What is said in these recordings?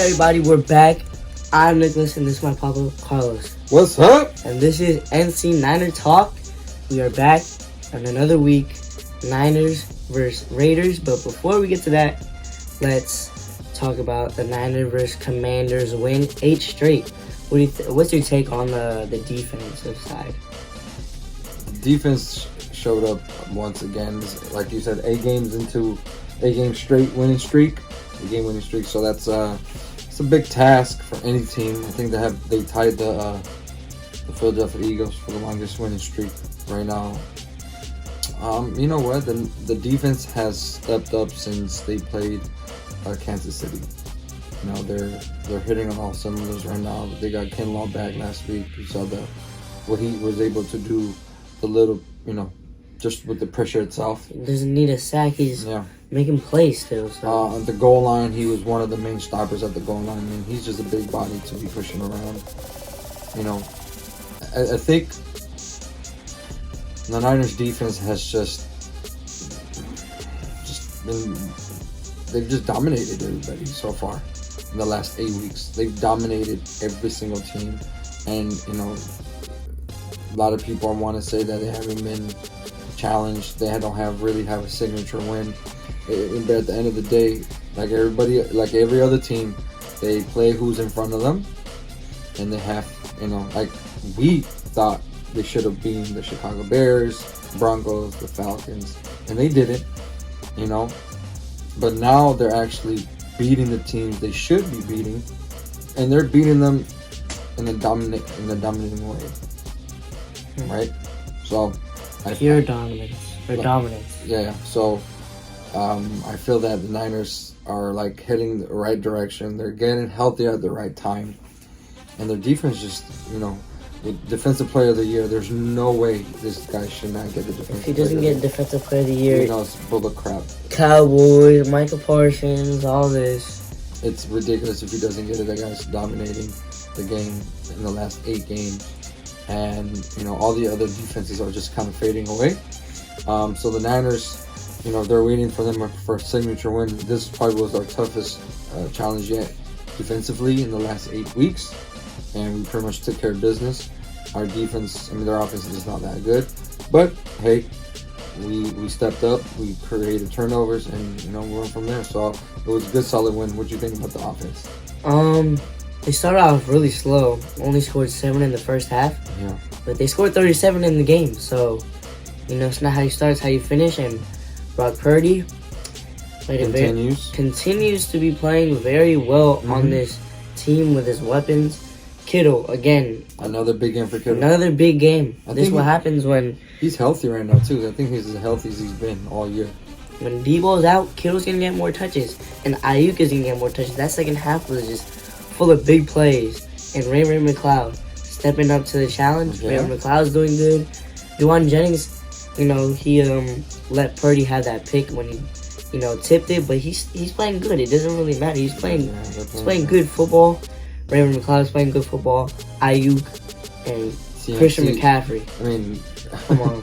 everybody? We're back. I'm Nicholas, and this is my papa, Carlos. What's up? And this is NC Niner Talk. We are back on another week. Niners versus Raiders. But before we get to that, let's talk about the Niners versus Commanders win. 8 straight. What's your take on the defensive side? Defense showed up once again. Like you said, 8 games into a game straight winning streak. A game winning streak. So that's it's a big task for any team. I think they tied the Philadelphia Eagles for the longest winning streak right now. You know what? The defense has stepped up since they played Kansas City. You know, they're hitting on all cylinders right now. They got Kinlaw back last week. You saw what he was able to do, the little, just with the pressure itself. He doesn't need a sack. He's making plays still. So. At the goal line, he was one of the main stoppers at the goal line. I mean, he's just a big body to be pushing around. I think the Niners defense has just been, they've just dominated everybody so far in the last 8 weeks. They've dominated every single team, and a lot of people want to say that they haven't been challenged. They don't really have a signature win. But at the end of the day, like every other team, they play who's in front of them, and they have, like we thought they should have beaten the Chicago Bears, Broncos, the Falcons, and they didn't, But now they're actually beating the teams they should be beating, and they're beating them in a dominating way, right? So, pure dominance or dominance. Yeah. So, I feel that the Niners are like heading the right direction. They're getting healthy at the right time, and their defense just, with Defensive Player of the Year, there's no way this guy should not get the Defensive Player. If he doesn't get Defensive Player of the Year, it's full of crap. Cowboys, Michael Parsons, all this. It's ridiculous if he doesn't get it. That guy's dominating the game in the last 8 games. And, all the other defenses are just kind of fading away. So the Niners, they're waiting for them for a signature win. This probably was our toughest challenge yet defensively in the last 8 weeks. And we pretty much took care of business. Our defense, their offense is not that good. But, hey, we stepped up. We created turnovers, and, we went from there. So it was a good, solid win. What do you think about the offense? They started off really slow. Only scored 7 in the first half. Yeah. But they scored 37 in the game. So, it's not how you start, it's how you finish. And Brock Purdy continues to be playing very well on this team with his weapons. Kittle, again. Another big game for Kittle. Another big game. This is what happens when... He's healthy right now, too. I think he's as healthy as he's been all year. When Debo's out, Kittle's going to get more touches. And Ayuk is going to get more touches. That second half was just full of big plays. And Ray McCloud stepping up to the challenge. Yeah. Ray McCloud's doing good. Juwan Jennings, he let Purdy have that pick when he, tipped it. But he's playing good. It doesn't really matter. He's playing good football. Raymond McCloud's playing good football. Ayuk and Christian McCaffrey. Come on.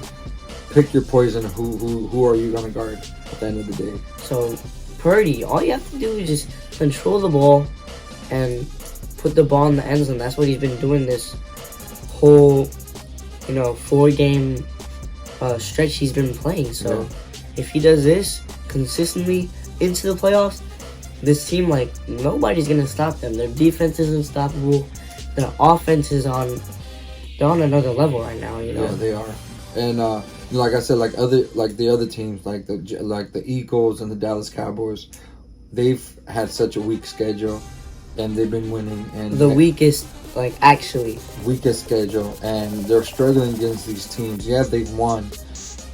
Pick your poison. Who are you going to guard at the end of the day? So, Purdy, all you have to do is just control the ball and put the ball in the end zone. That's what he's been doing this whole, 4-game stretch he's been playing. So, if he does this consistently into the playoffs, this team, nobody's going to stop them. Their defense is unstoppable. Their offense is they're on another level right now, Yeah, they are. And, like I said, the other teams, like the Eagles and the Dallas Cowboys, they've had such a weak schedule, and they've been winning. And the weakest, weakest schedule, and they're struggling against these teams. Yeah, they've won,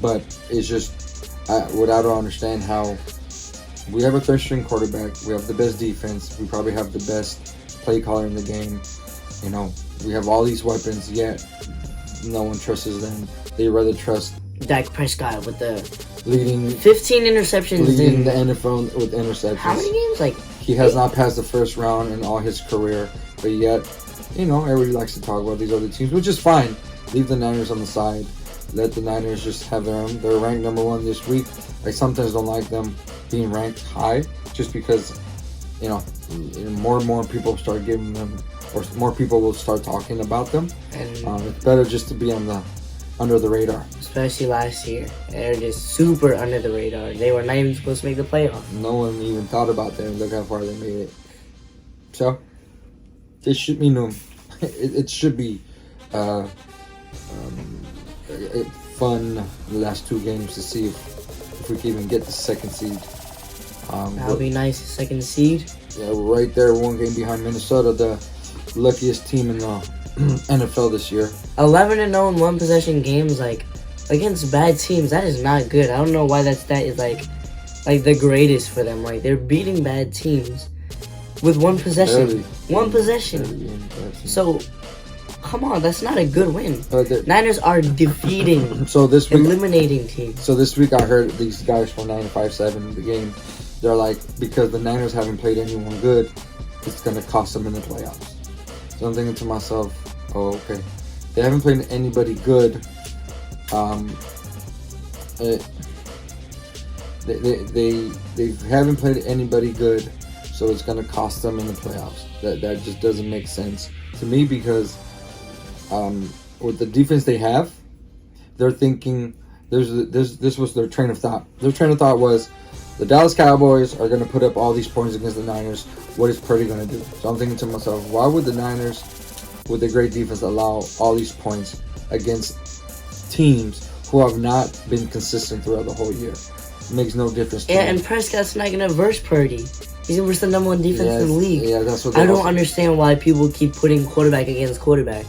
but it's just, what I don't understand how... We have a third-string quarterback. We have the best defense. We probably have the best play caller in the game. We have all these weapons, yet no one trusts them. They rather trust Dak Prescott with the leading 15 interceptions. Leading the NFL with interceptions. How many games? He has not passed the first round in all his career, but yet, everybody likes to talk about these other teams, which is fine. Leave the Niners on the side. Let the Niners just have their own. They're ranked number 1 this week. I sometimes don't like them being ranked high just because you know, more and more people start giving them, or more people will start talking about them. And It's better just to be under the radar. especially last year, they're just super under the radar. They were not even supposed to make the playoffs. No one even thought about them. Look how far they made it. So, it should be it should be fun the last two games to see if we can even get the second seed. That would be nice. Second seed. Yeah, we're right there, one game behind Minnesota, the luckiest team in the NFL this year. 11-0 in one possession games, like against bad teams. That is not good. I don't know why that stat is like the greatest for them. Like they're beating bad teams with one possession. Barely. One possession. Barely. So, come on, that's not a good win. The- Niners are defeating, So this week, eliminating teams. So this week I heard these guys from 957 the game. They're like, because the Niners haven't played anyone good, it's gonna cost them in the playoffs. So I'm thinking to myself, oh okay, they haven't played anybody good. They haven't played anybody good, so it's gonna cost them in the playoffs. That just doesn't make sense to me because with the defense they have, they're thinking this was their train of thought. Their train of thought was the Dallas Cowboys are going to put up all these points against the Niners. What is Purdy going to do? So I'm thinking to myself, why would the Niners, with a great defense, allow all these points against teams who have not been consistent throughout the whole year? It makes no difference to Yeah, me. and Prescott's not gonna verse Purdy. He's gonna verse the number one defense in the league. Yeah, that's what I they don't also- understand why people keep putting quarterback against quarterback.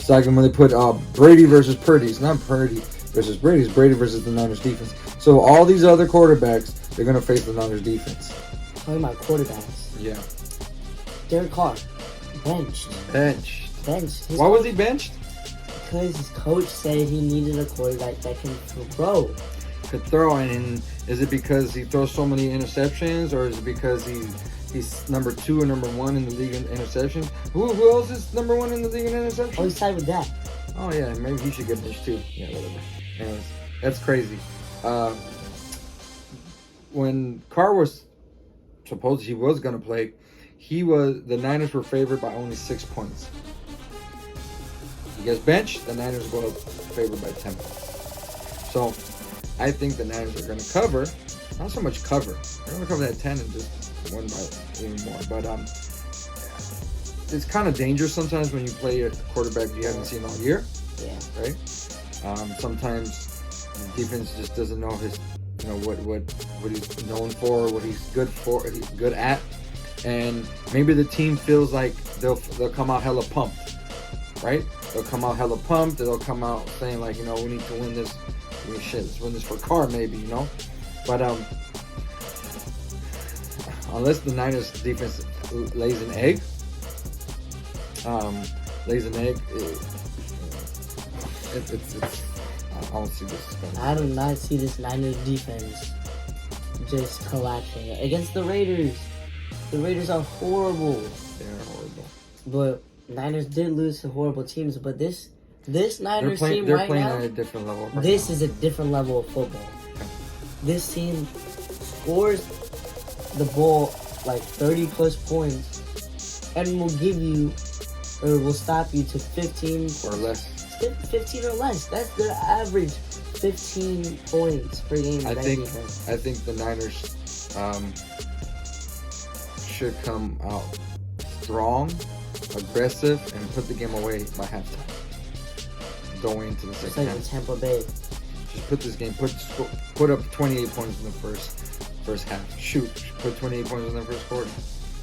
It's like when they put Brady versus Purdy. It's not Purdy versus Brady. It's Brady versus the Niners defense. So all these other quarterbacks, they're going to face the Niners defense. Talking about quarterbacks. Yeah. Derek Carr, benched. Benched. His Why was he benched? Because his coach said he needed a quarterback that can throw. Could throw. And is it because he throws so many interceptions, or is it because he's number 2 or number 1 in the league in interceptions? Who else is number 1 in the league in Oh, interceptions? he's tied with that. Oh yeah, maybe he should get benched too. Yeah, whatever. Anyways, that's crazy. When Carr was supposed he was gonna play, the Niners were favored by only 6 points. He gets benched, the Niners go favored by 10 points. So I think the Niners are gonna cover. Not so much cover. They're gonna cover that 10 and just win by even more. But it's kind of dangerous sometimes when you play a quarterback you haven't seen all year. Yeah. Right? Sometimes the defense just doesn't know his, what he's known for, what he's good at, and maybe the team feels like they'll come out hella pumped, right? They'll come out hella pumped. They'll come out saying like, we need to win this. Let's win this for Carr, maybe, But unless the Niners defense lays an egg, it's I don't see this going. I do not see this Niners defense just collapsing against the Raiders. The Raiders are horrible. They're horrible. But Niners did lose to horrible teams. But this Niners team They're right playing now, at a different level. Right this now. is a different level of football. This team scores the ball like 30 plus points and will give you, or will stop you to 15 or less. 15 or less. That's their average. 15 points per game. I think the Niners should come out strong, aggressive, and put the game away by halftime. Going into the It's second like half. Tampa Bay. Just put this game. Put up 28 points in the first half. Put 28 points in the first quarter.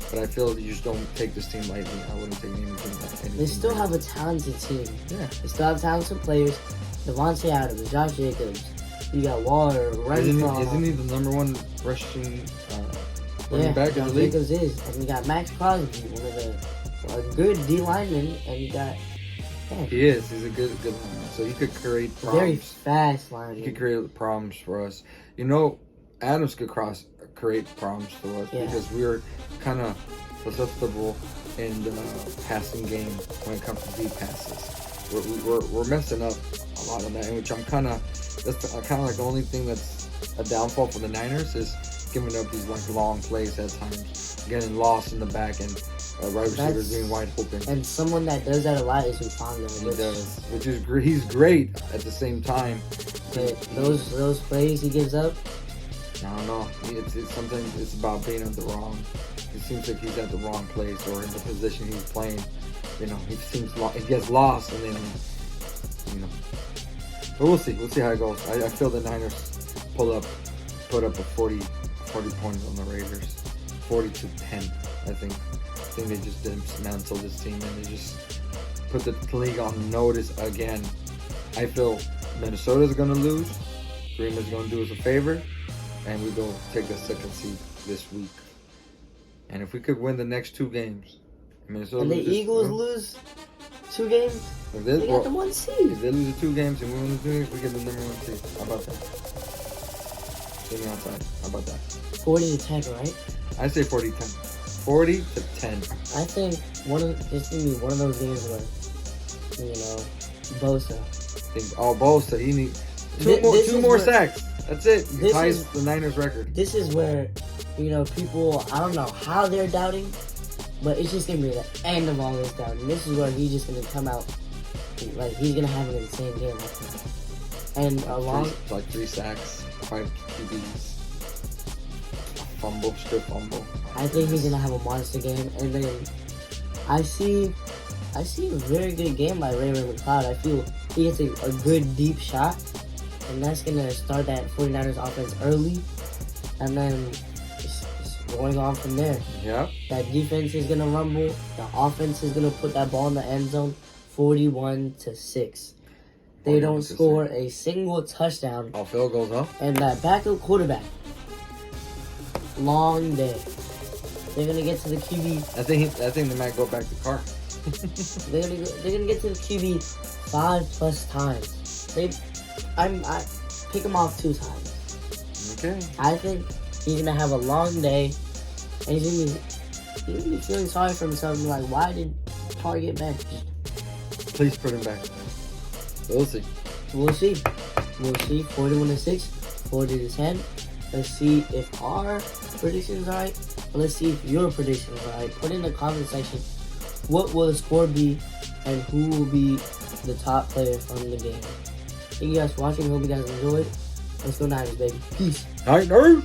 But I feel that you just don't take this team lightly. I wouldn't take anything. They still have a talented team. Yeah. They still have talented players. Devontae Adams, Josh Jacobs. You got Water, Renfro. Isn't he the number 1 rushing running back in Josh the league? Jacobs is. And you got Max Crosby, one of a good D lineman, and you got He is. He's a good lineman. So he could create problems. very fast lineman. He could create problems for us. Adams could create problems for us because we're kind of susceptible in the passing game when it comes to deep passes. We're messing up a lot on that, in which that's kind of like the only thing that's a downfall for the Niners is giving up these like long plays at times, getting lost in the back and wide receivers being wide open. And someone that does that a lot is Hufanga. He does, which is he's great at the same time. But those plays he gives up. I don't know. It's something. It's about being at the wrong. It seems like he's at the wrong place or in the position he's playing. You know, he gets lost and then, you know. But we'll see. We'll see how it goes. I feel the Niners put up a 40 points on the Raiders, 40-10. I think they just dismantle this team and they just put the league on notice again. I feel Minnesota's gonna lose. Green is gonna do us a favor, and we go take the second seed this week. And if we could win the next 2 games, Minnesota and the Eagles lose 2 games, they got the 1 seed. If they lose the 2 games and we win the 2 games, we get the number 1 seed. How about that? See me outside. How about that? 40-10, right? I say 40-10. 40-10. I think it's gonna be one of those games where, you know, Bosa. Bosa, he needs two more sacks. That's it. He ties the Niners record. This is where, you know, people, I don't know how they're doubting, but it's just gonna be the end of all this doubting. This is where he's just gonna come out, like he's gonna have an insane game. I think. And along like 3 sacks, 5 QBs, strip fumble. I think he's gonna have a monster game, and then I see a very good game by Raymond McLeod. I feel he gets a good deep shot, and that's gonna start that 49ers offense early, and then it's going on from there. Yeah. That defense is gonna rumble. The offense is gonna put that ball in the end zone, 41-6. They don't score a single touchdown. All field goes up. And that backup quarterback, long day. They're gonna get to the QB. I think they might go back to Carr. They're gonna get to the QB 5+ times. I pick him off 2 times. Okay. I think he's gonna have a long day, and he's gonna be feeling sorry for himself. And like, why did Carr get benched? Please put him back. We'll see. We'll see. 41-6, 40-10. Let's see if our predictions are right. Let's see if your predictions are right. Put in the comment section what will the score be and who will be the top player from the game. Thank you guys for watching. Hope you guys enjoyed. Let's go Niners, baby. Peace. Niners!